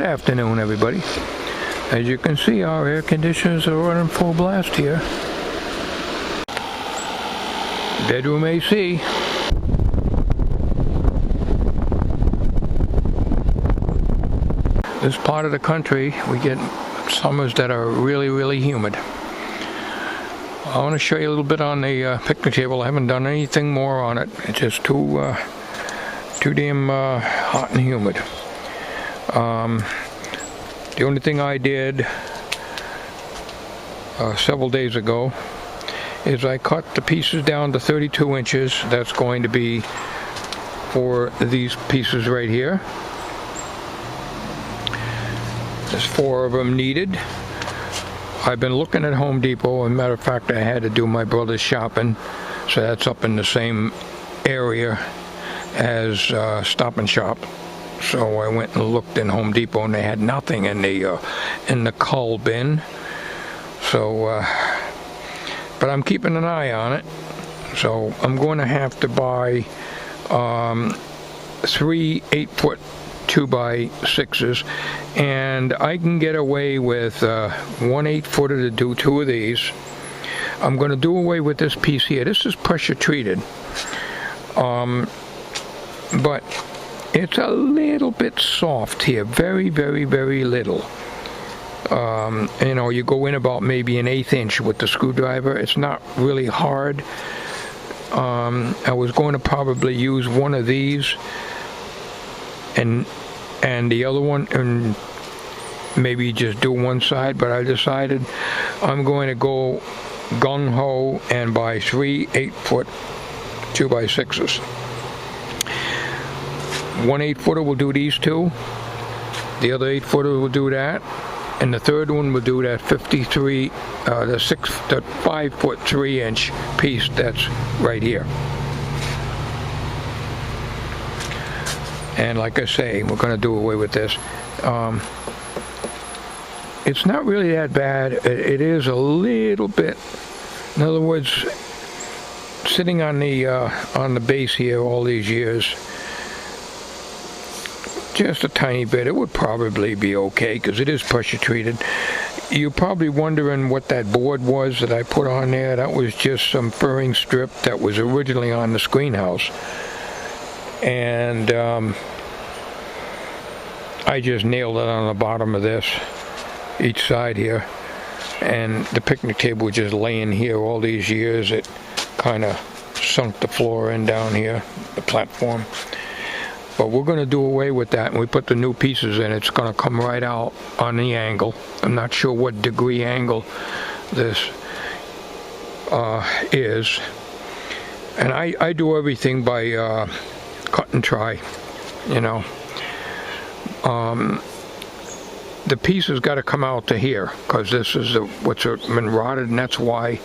Good afternoon, everybody. As you can see, our air conditioners are running full blast here. Bedroom AC. This part of the country, we get summers that are really, really humid. I want to show you a little bit on the picnic table. I haven't done anything more on it. It's just too damn hot and humid. The only thing I did several days ago is I cut the pieces down to 32 inches. That's going to be for these pieces right here. There's 4 of them needed. I've been looking at Home Depot. As a matter of fact, I had to do my brother's shopping, so that's up in the same area as Stop and Shop. So I went and looked in Home Depot, and they had nothing in the cull bin. So, but I'm keeping an eye on it. So I'm going to have to buy 3 8-foot 2x6s, and I can get away with 1 8-footer to do 2 of these. I'm going to do away with this piece here. This is pressure treated, but it's a little bit soft here, very, very, very little. You know, you go in about maybe an 1/8 inch with the screwdriver. It's not really hard. I was going to probably use one of these and the other one, and maybe just do one side, but I decided I'm going to go gung-ho and buy 3 8-foot 2x6s. 1 8-footer will do these 2, the other 8-footer will do that, and the third one will do that 53, the 5-foot 3-inch piece that's right here. And like I say, we're going to do away with this. It's not really that bad. It is a little bit. In other words, sitting on the base here all these years, just a tiny bit, it would probably be okay because it is pressure treated. You're probably wondering what that board was that I put on there. That was just some furring strip that was originally on the screen house. And I just nailed it on the bottom of this, each side here, and the picnic table was just laying here all these years. It kind of sunk the floor in down here, the platform. But we're going to do away with that, and we put the new pieces in. It's going to come right out on the angle. I'm not sure what degree angle this is. And I do everything by cut and try, you know. The piece has got to come out to here, because this is what's been rotted, and that's why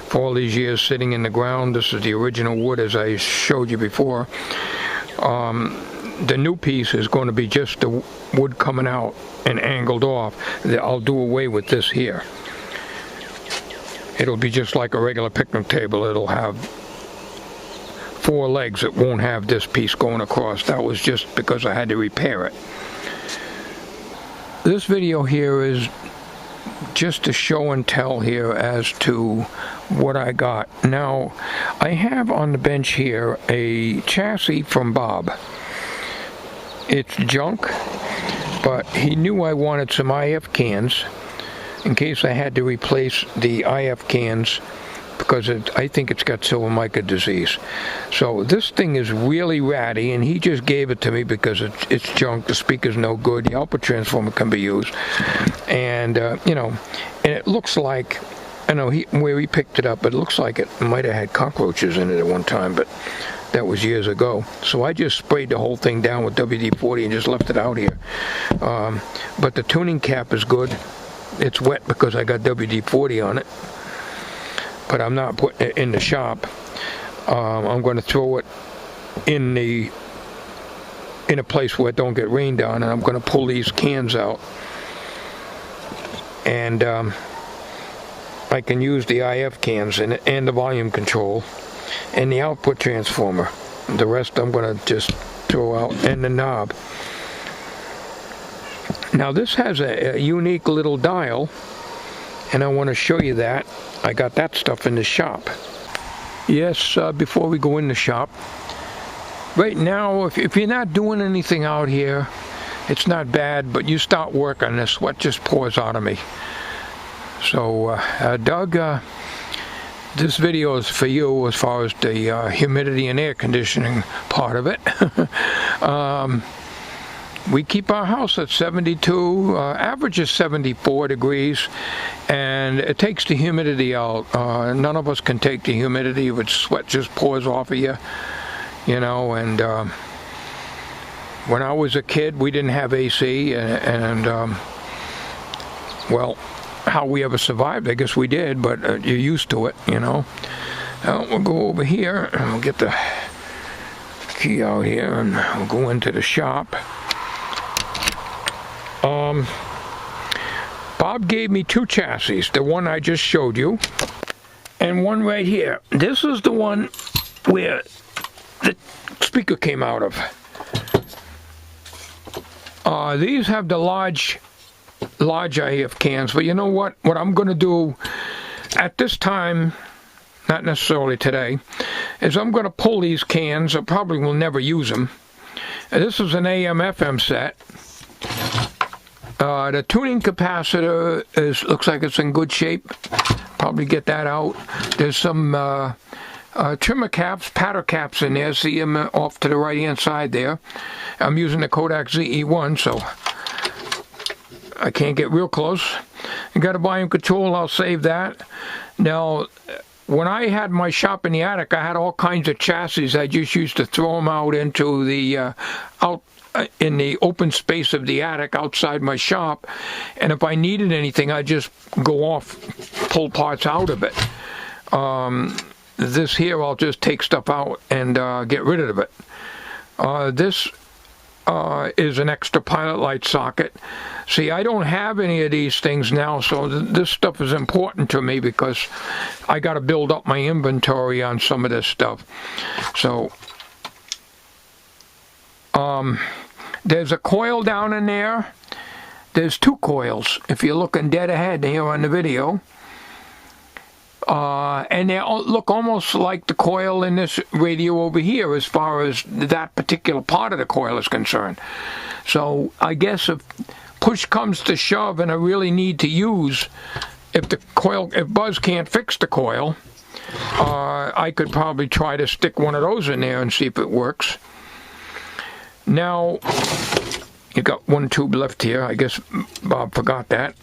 for all these years sitting in the ground, this is the original wood as I showed you before. The new piece is going to be just the wood coming out and angled off. I'll do away with this here. It'll be just like a regular picnic table. It'll have 4 legs. It won't have this piece going across. That was just because I had to repair it. This video here is just a show and tell here as to what I got. Now, I have on the bench here a chassis from Bob. It's junk, but he knew I wanted some IF cans in case I had to replace the IF cans, because I think it's got silver mica disease. So this thing is really ratty, and he just gave it to me because it's junk. The speaker's no good. The output transformer can be used, and you know, and it looks like, I know where he picked it up, but it looks like it might have had cockroaches in it at one time, but that was years ago. So I just sprayed the whole thing down with WD-40 and just left it out here. But the tuning cap is good. It's wet because I got WD-40 on it. But I'm not putting it in the shop. I'm going to throw it in a place where it don't get rained on, and I'm going to pull these cans out, and I can use the IF cans and the volume control and the output transformer. The rest I'm going to just throw out, and the knob. Now this has a unique little dial, and I want to show you that. I got that stuff in the shop. Yes, before we go in the shop, right now, if you're not doing anything out here, it's not bad, but you start work on this, sweat just pours out of me. So, Doug, this video is for you as far as the humidity and air conditioning part of it. We keep our house at 72, average is 74 degrees, and it takes the humidity out. None of us can take the humidity, which sweat just pours off of you, you know, and when I was a kid, we didn't have AC, and well, how we ever survived, I guess we did, but you're used to it, you know. We'll go over here, and we'll get the key out here, and we'll go into the shop. Bob gave me two chassis, the one I just showed you, and one right here. This is the one where the speaker came out of. These have the large IF cans, but you know what? What I'm going to do at this time, not necessarily today, is I'm going to pull these cans. I probably will never use them. This is an AM/FM set. The tuning capacitor looks like it's in good shape. Probably get that out. There's some trimmer caps, paddle caps in there. See them off to the right hand side there. I'm using the Kodak ZE1, so I can't get real close. I got a volume control, I'll save that. Now, when I had my shop in the attic, I had all kinds of chassis. I just used to throw them out into the in the open space of the attic outside my shop, and if I needed anything, I'd just go off, pull parts out of it. This here, I'll just take stuff out and get rid of it. This is an extra pilot light socket. See, I don't have any of these things now, so this stuff is important to me because I got to build up my inventory on some of this stuff. So, there's a coil down in there. There's two coils, if you're looking dead ahead here on the video. And they look almost like the coil in this radio over here as far as that particular part of the coil is concerned. So I guess if push comes to shove and I really need to use, if Buzz can't fix the coil, I could probably try to stick one of those in there and see if it works. Now, you got one tube left here. I guess Bob forgot that.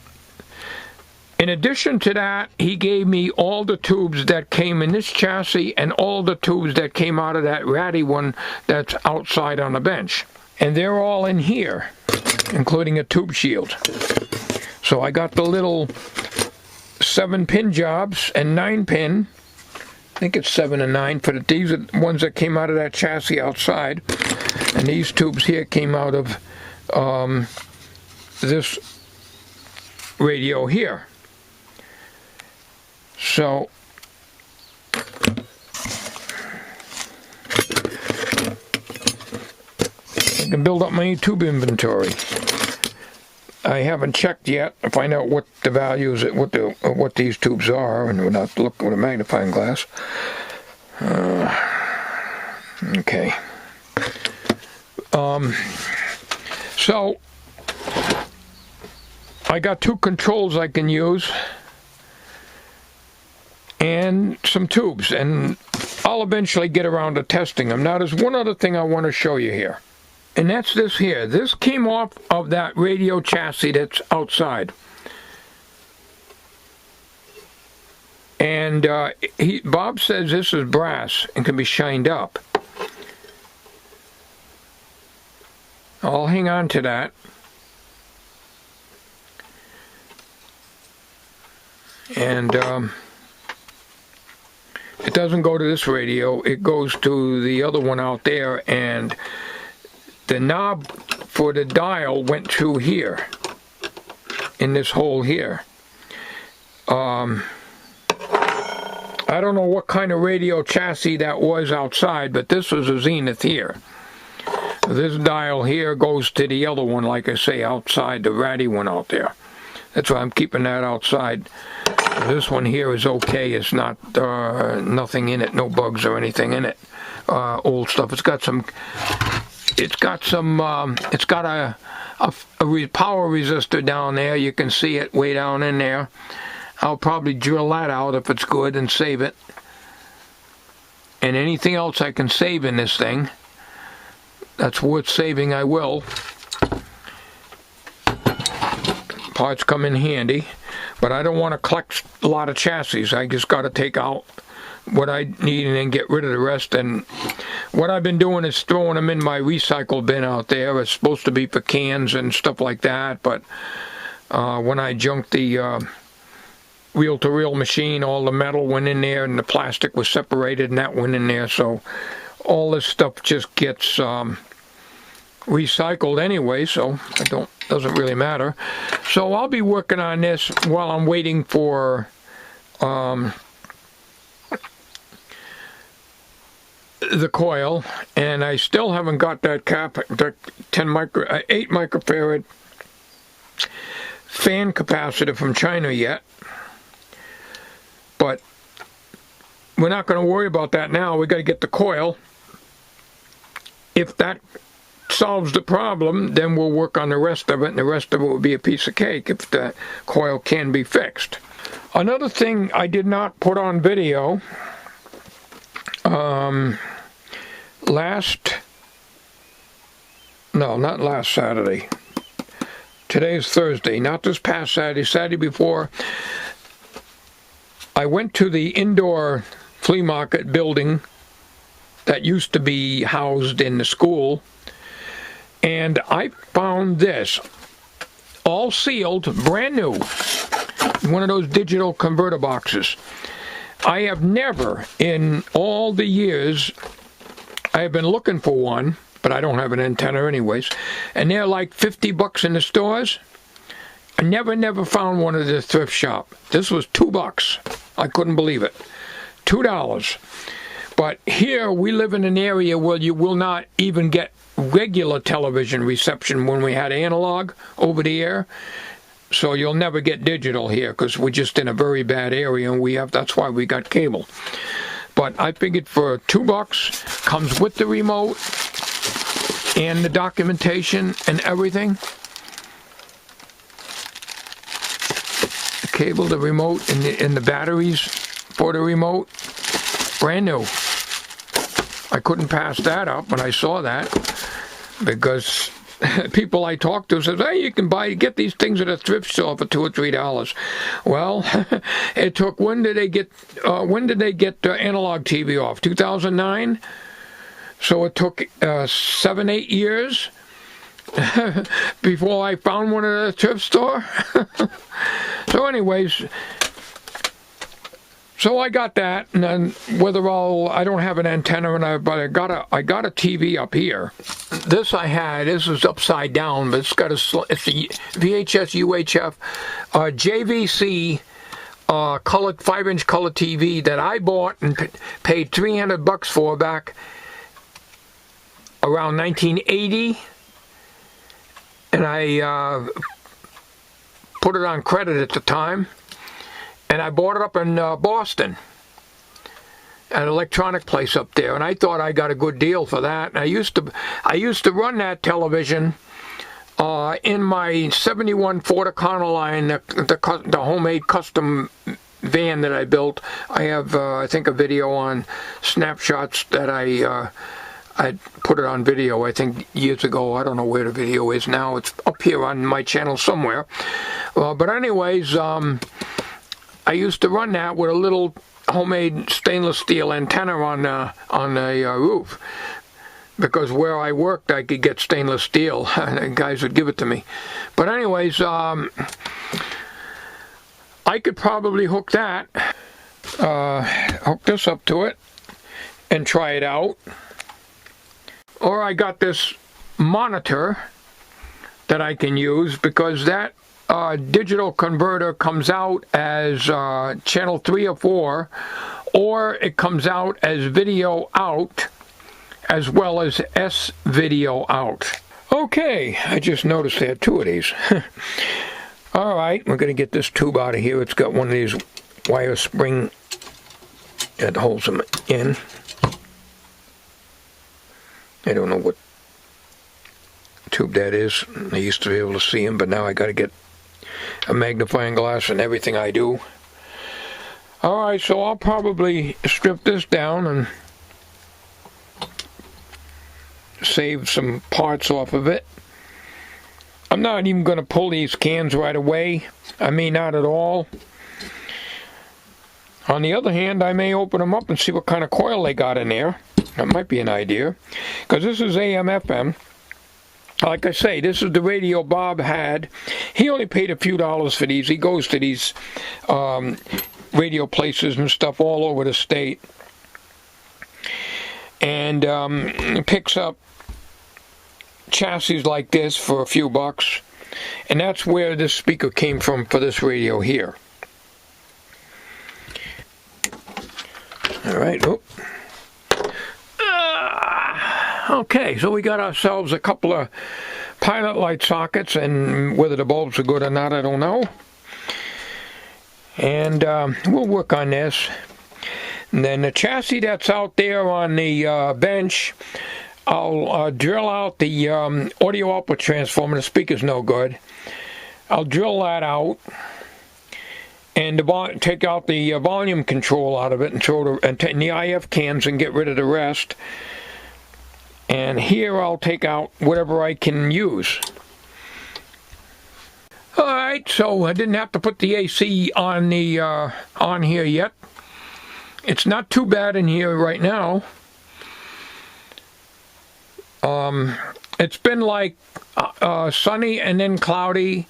In addition to that, he gave me all the tubes that came in this chassis and all the tubes that came out of that ratty one that's outside on the bench. And they're all in here, including a tube shield. So I got the little 7-pin jobs and 9-pin. I think it's 7 and 9. These are the ones that came out of that chassis outside. And these tubes here came out of this radio here. So I can build up my tube inventory. I haven't checked yet to find out what the values, what these tubes are, and we'll have to look with a magnifying glass. Okay. So I got two controls I can use and some tubes, and I'll eventually get around to testing them. Now there's one other thing I want to show you here, and that's this here. This came off of that radio chassis that's outside, and Bob says this is brass and can be shined up. I'll hang on to that. And it doesn't go to this radio, it goes to the other one out there, and the knob for the dial went through here, in this hole here. I don't know what kind of radio chassis that was outside, but this was a Zenith here. This dial here goes to the other one, like I say, outside, the ratty one out there. That's why I'm keeping that outside. This one here is okay. It's not nothing in it, no bugs or anything in it. Old stuff. It's got a power resistor down there. You can see it way down in there. I'll probably drill that out if it's good and save it. And anything else I can save in this thing that's worth saving, I will. Parts come in handy, but I don't want to collect a lot of chassis. I just got to take out what I need and then get rid of the rest. And what I've been doing is throwing them in my recycle bin out there. It's supposed to be for cans and stuff like that, but when I junked the reel-to-reel machine, all the metal went in there and the plastic was separated and that went in there, so all this stuff just gets recycled anyway, so doesn't really matter. So I'll be working on this while I'm waiting for the coil, and I still haven't got that 8 microfarad fan capacitor from China yet, but we're not going to worry about that now. We got to get the coil. If that solves the problem, then we'll work on the rest of it, and the rest of it will be a piece of cake if the coil can be fixed. Another thing I did not put on video, not last Saturday. Today's Thursday, not this past Saturday, Saturday before, I went to the indoor flea market building that used to be housed in the school, and I found this, all sealed, brand new, one of those digital converter boxes. I have never, in all the years, I have been looking for one, but I don't have an antenna anyways, and they're like $50 in the stores. I never found one at the thrift shop. This was $2. I couldn't believe it. $2. But here we live in an area where you will not even get regular television reception when we had analog over the air. So you'll never get digital here because we're just in a very bad area, and that's why we got cable. But I figured for $2, comes with the remote and the documentation and everything. The cable, the remote, and the batteries for the remote, brand new. I couldn't pass that up when I saw that, because people I talked to says, hey, you can get these things at a thrift store for $2 or $3. Well, it took, when did they get analog TV off? 2009? So it took 7-8 years before I found one at a thrift store. So anyways, so I got that, and then I don't have an antenna, but I got a TV up here. This is upside down, but it's a VHS UHF JVC color 5-inch color TV that I bought and paid $300 for back around 1980, and I put it on credit at the time. And I bought it up in Boston, at an electronic place up there, and I thought I got a good deal for that. And I used to run that television in my '71 Ford Econoline, the homemade custom van that I built. I have I think a video on snapshots that I put it on video, I think years ago. I don't know where the video is now. It's up here on my channel somewhere. But anyways, I used to run that with a little homemade stainless steel antenna on the roof, because where I worked I could get stainless steel. And guys would give it to me. But anyways, I could probably hook this up to it and try it out. Or I got this monitor that I can use, because that digital converter comes out as channel 3 or 4, or it comes out as video out as well as S video out. Okay, I just noticed there are two of these. Alright, we're going to get this tube out of here. It's got one of these wire spring that holds them in. I don't know what tube that is. I used to be able to see them, but now I got to get a magnifying glass in everything I do. Alright, so I'll probably strip this down and save some parts off of it. I'm not even going to pull these cans right away. I may not at all. On the other hand, I may open them up and see what kind of coil they got in there. That might be an idea. Because this is AM/FM. Like I say, this is the radio Bob had. He only paid a few dollars for these. He goes to these radio places and stuff all over the state. And picks up chassis like this for a few bucks. And that's where this speaker came from for this radio here. Alright, okay, so we got ourselves a couple of pilot light sockets, and whether the bulbs are good or not, I don't know. And we'll work on this. And then the chassis that's out there on the bench, I'll drill out the audio output transformer. The speaker's no good. I'll drill that out and take out the volume control out of it and throw the IF cans and get rid of the rest. And here I'll take out whatever I can use. Alright, so I didn't have to put the AC on the on here yet. It's not too bad in here right now. It's been like sunny and then cloudy,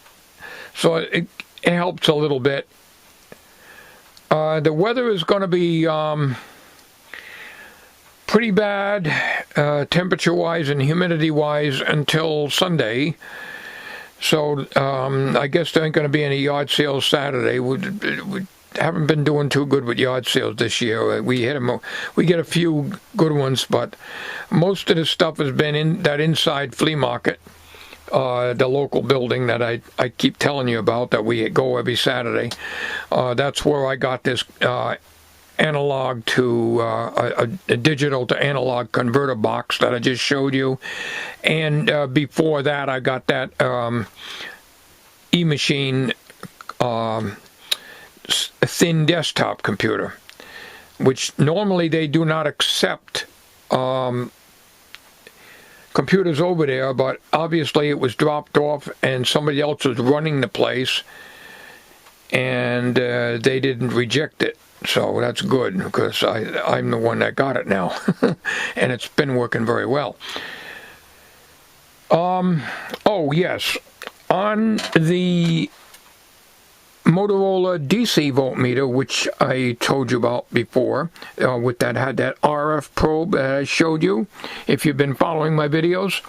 so it helps a little bit. The weather is going to be pretty bad temperature-wise and humidity-wise until Sunday. So I guess there ain't going to be any yard sales Saturday. We haven't been doing too good with yard sales this year. We get a few good ones, but most of the stuff has been in that inside flea market, the local building that I keep telling you about, that we go every Saturday. That's where I got this analog to a digital to analog converter box that I just showed you, and before that I got that e-machine thin desktop computer, which normally they do not accept computers over there, but obviously it was dropped off and somebody else was running the place, and they didn't reject it. So that's good, because I'm the one that got it now. And it's been working very well. Oh yes, on the Motorola DC voltmeter, which I told you about before, with had that RF probe that I showed you, if you've been following my videos.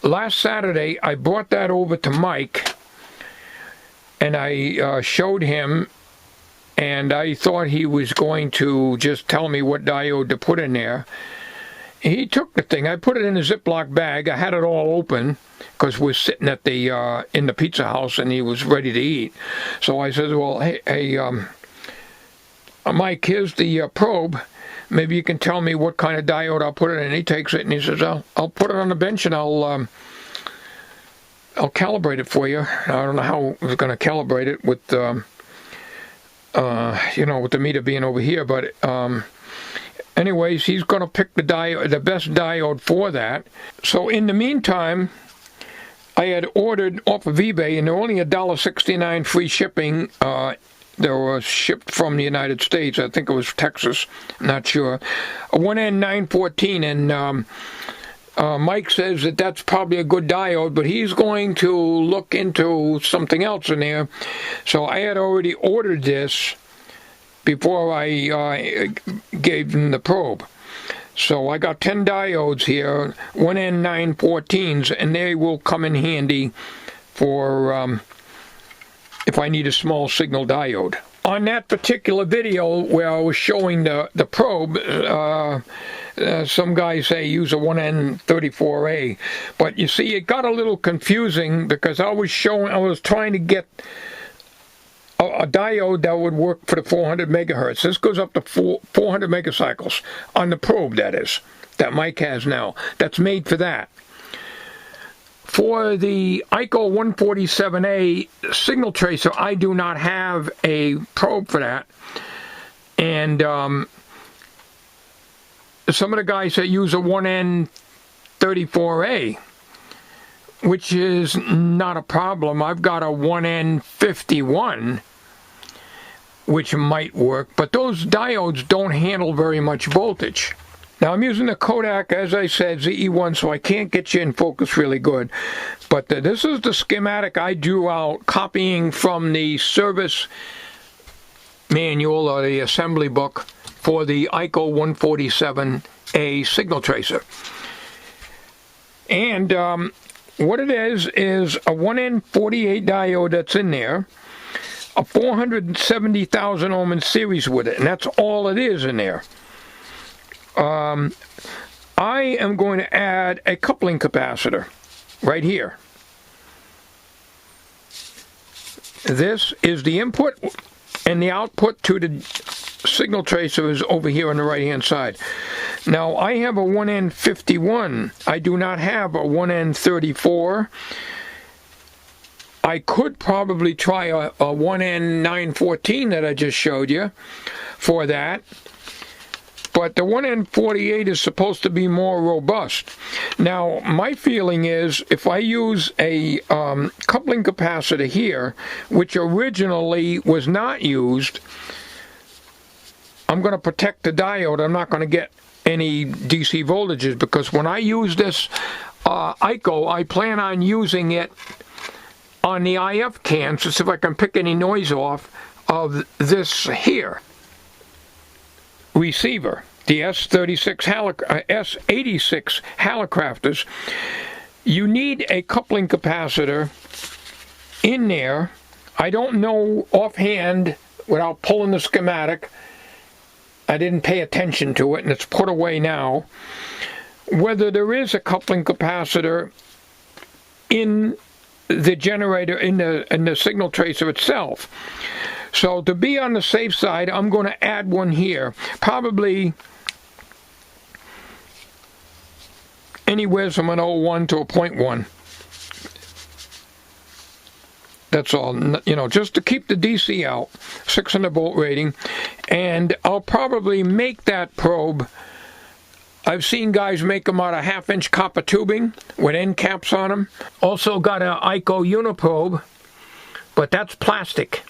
Last Saturday I brought that over to Mike, and I showed him, and I thought he was going to just tell me what diode to put in there. He took the thing. I put it in a Ziploc bag. I had it all open because we're sitting at the in the pizza house, and he was ready to eat. So I said, well, hey Mike, here's the probe. Maybe you can tell me what kind of diode I'll put it in. And he takes it and he says, I'll put it on the bench and I'll calibrate it for you. I don't know how I was going to calibrate it with with the meter being over here, but anyways, he's going to pick the best diode for that. So in the meantime, I had ordered off of eBay, and they're only $1.69 free shipping. They were shipped from the United States. I think it was Texas, not sure. A 1N914, and Mike says that that's probably a good diode, but he's going to look into something else in there. So I had already ordered this before I gave him the probe. So I got 10 diodes here, 1N914s, and they will come in handy for if I need a small signal diode. On that particular video where I was showing the probe, Some guys say use a 1N34A, but you see, it got a little confusing because I was trying to get a diode that would work for the 400 megahertz. This goes up to 400 megacycles on the probe, that is, that Mike has now. That's made for that. For the ICO 147A signal tracer, I do not have a probe for that. And some of the guys that use a 1N34A, which is not a problem. I've got a 1N51, which might work, but those diodes don't handle very much voltage. Now I'm using the Kodak, as I said, ZE1, so I can't get you in focus really good. But this is the schematic I drew out, copying from the service manual or the assembly book for the ICO 147A signal tracer. And what it is a 1N48 diode that's in there, a 470,000 ohm in series with it, and that's all it is in there. I am going to add a coupling capacitor right here. This is the input, and the output to the signal tracer is over here on the right hand side. Now I have a 1N51. I do not have a 1N34. I could probably try a 1N914 that I just showed you for that. But the 1N48 is supposed to be more robust. Now, my feeling is if I use a coupling capacitor here, which originally was not used, I'm going to protect the diode. I'm not going to get any DC voltages, because when I use this ICO, I plan on using it on the IF cans to see if I can pick any noise off of this here receiver, the S86 S86 Hallicrafters. You need a coupling capacitor in there. I don't know offhand, without pulling the schematic, I didn't pay attention to it and it's put away now, whether there is a coupling capacitor in the generator, in the signal tracer itself. So to be on the safe side, I'm going to add one here, probably anywhere from an 0.1 to a 0.1. That's all, you know, just to keep the DC out, 600 volt rating. And I'll probably make that probe. I've seen guys make them out of 1/2-inch copper tubing with end caps on them. Also got an ICO uniprobe, but that's plastic.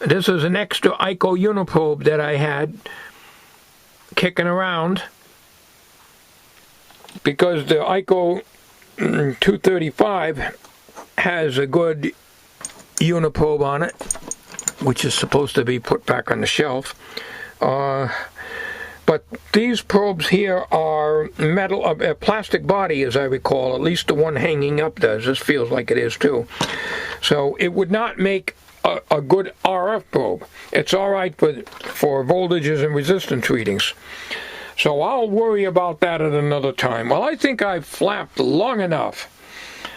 This is an extra ICO uniprobe that I had kicking around, because the ICO 235 has a good uniprobe on it, which is supposed to be put back on the shelf. But these probes here are metal, a plastic body, as I recall. At least the one hanging up does. This feels like it is too. So it would not make a good RF probe. It's all right for voltages and resistance readings. So I'll worry about that at another time. Well, I think I've flapped long enough.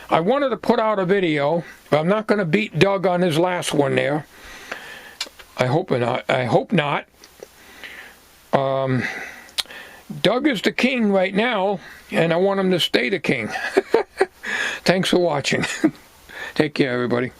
I wanted to put out a video, but I'm not going to beat Doug on his last one there. I hope not. I hope not. Doug is the king right now, and I want him to stay the king. Thanks for watching. Take care, everybody.